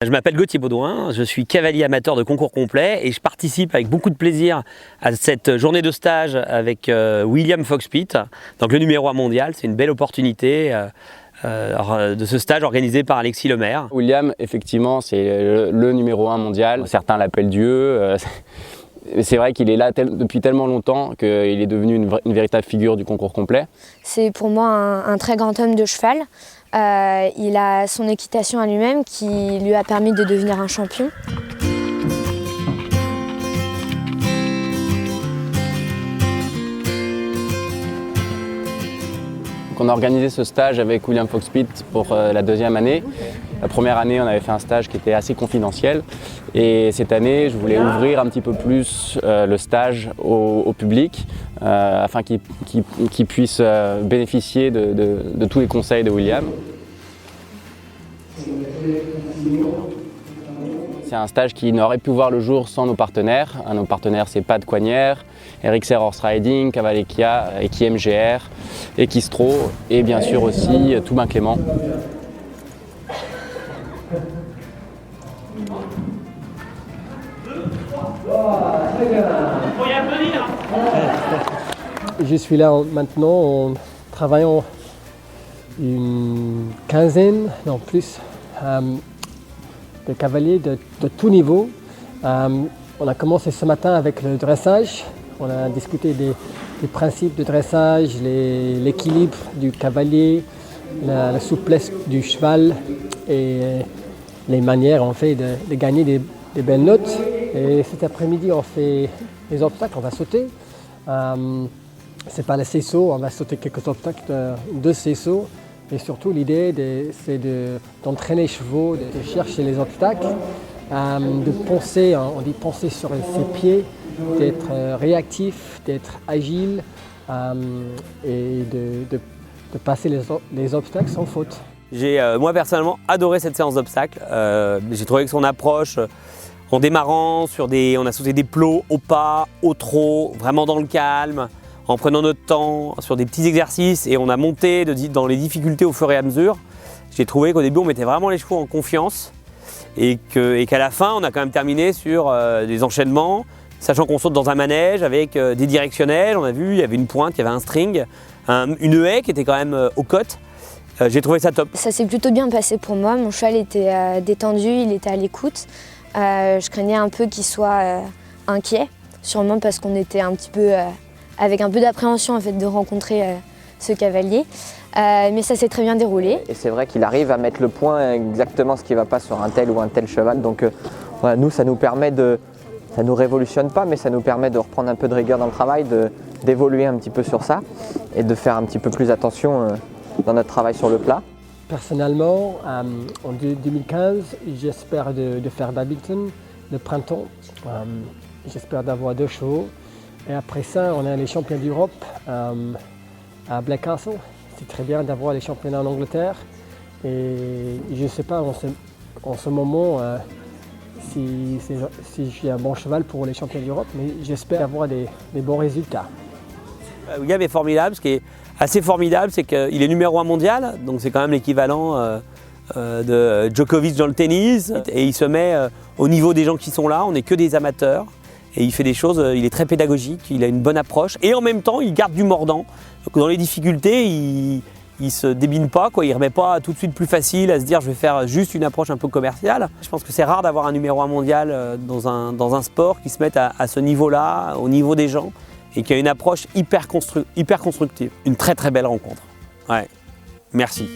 Je m'appelle Gauthier Baudouin, je suis cavalier amateur de concours complet et je participe avec beaucoup de plaisir à cette journée de stage avec William Fox-Pitt, donc le numéro 1 mondial. C'est une belle opportunité de ce stage organisé par Alexis Lemaire. William, effectivement, c'est le numéro 1 mondial. Certains l'appellent Dieu. C'est vrai qu'il est là depuis tellement longtemps qu'il est devenu une véritable figure du concours complet. C'est pour moi un très grand homme de cheval. Il a son équitation à lui-même qui lui a permis de devenir un champion. On a organisé ce stage avec William Fox-Pitt pour la deuxième année. La première année, on avait fait un stage qui était assez confidentiel. Et cette année, je voulais ouvrir un petit peu plus le stage au public afin qu'il puisse bénéficier de tous les conseils de William. C'est un stage qui n'aurait pu voir le jour sans nos partenaires. Nos partenaires, c'est Pat Coignère, Eric Horse Riding, Cavalekia, Eki MGR, Equistro et bien sûr aussi Toubin Clément. Je suis là maintenant en travaillant une quinzaine, non plus, de cavaliers de tout niveau. On a commencé ce matin avec le dressage. On a discuté des principes de dressage, l'équilibre du cavalier, la souplesse du cheval et les manières en fait de gagner des belles notes. Et cet après-midi, on fait les obstacles, on va sauter. C'est pas le césso, on va sauter quelques obstacles de césso. Et surtout, l'idée, c'est d'entraîner les chevaux, de chercher les obstacles, de penser, on dit penser sur ses pieds, d'être réactif, d'être agile et de passer les obstacles sans faute. J'ai moi personnellement adoré cette séance d'obstacles. J'ai trouvé que son approche, en démarrant on a sauté des plots au pas, au trot, vraiment dans le calme, en prenant notre temps sur des petits exercices et on a monté dans les difficultés au fur et à mesure. J'ai trouvé qu'au début on mettait vraiment les chevaux en confiance et qu'à la fin on a quand même terminé sur des enchaînements, sachant qu'on saute dans un manège avec des directionnels. On a vu, il y avait une pointe, il y avait un string, une haie qui était quand même aux côtes. J'ai trouvé ça top. Ça s'est plutôt bien passé pour moi. Mon cheval était détendu, il était à l'écoute. Je craignais un peu qu'il soit inquiet, sûrement parce qu'on était un petit peu avec un peu d'appréhension en fait, de rencontrer ce cavalier. Mais ça s'est très bien déroulé. Et c'est vrai qu'il arrive à mettre le point exactement ce qui ne va pas sur un tel ou un tel cheval. Donc voilà, nous, ça nous permet ça nous révolutionne pas, mais ça nous permet de reprendre un peu de rigueur dans le travail, d'évoluer un petit peu sur ça et de faire un petit peu plus attention dans notre travail sur le plat. Personnellement, en 2015, j'espère de faire Babington le printemps. J'espère d'avoir 2 chevaux. Et après ça, on a les championnats d'Europe à Black Castle. C'est très bien d'avoir les championnats en Angleterre. Et je ne sais pas en ce moment si j'ai un bon cheval pour les championnats d'Europe, mais j'espère avoir des bons résultats. William est formidable. Ce qui est assez formidable, c'est qu'il est numéro 1 mondial, donc c'est quand même l'équivalent de Djokovic dans le tennis. Et il se met au niveau des gens qui sont là, on n'est que des amateurs. Et il fait des choses, il est très pédagogique, il a une bonne approche et en même temps il garde du mordant. Donc dans les difficultés, il se débine pas, quoi. Il remet pas tout de suite plus facile à se dire je vais faire juste une approche un peu commerciale. Je pense que c'est rare d'avoir un numéro 1 mondial dans un sport qui se mette à ce niveau-là, au niveau des gens, et qui a une approche hyper constructive. Une très très belle rencontre. Ouais. Merci.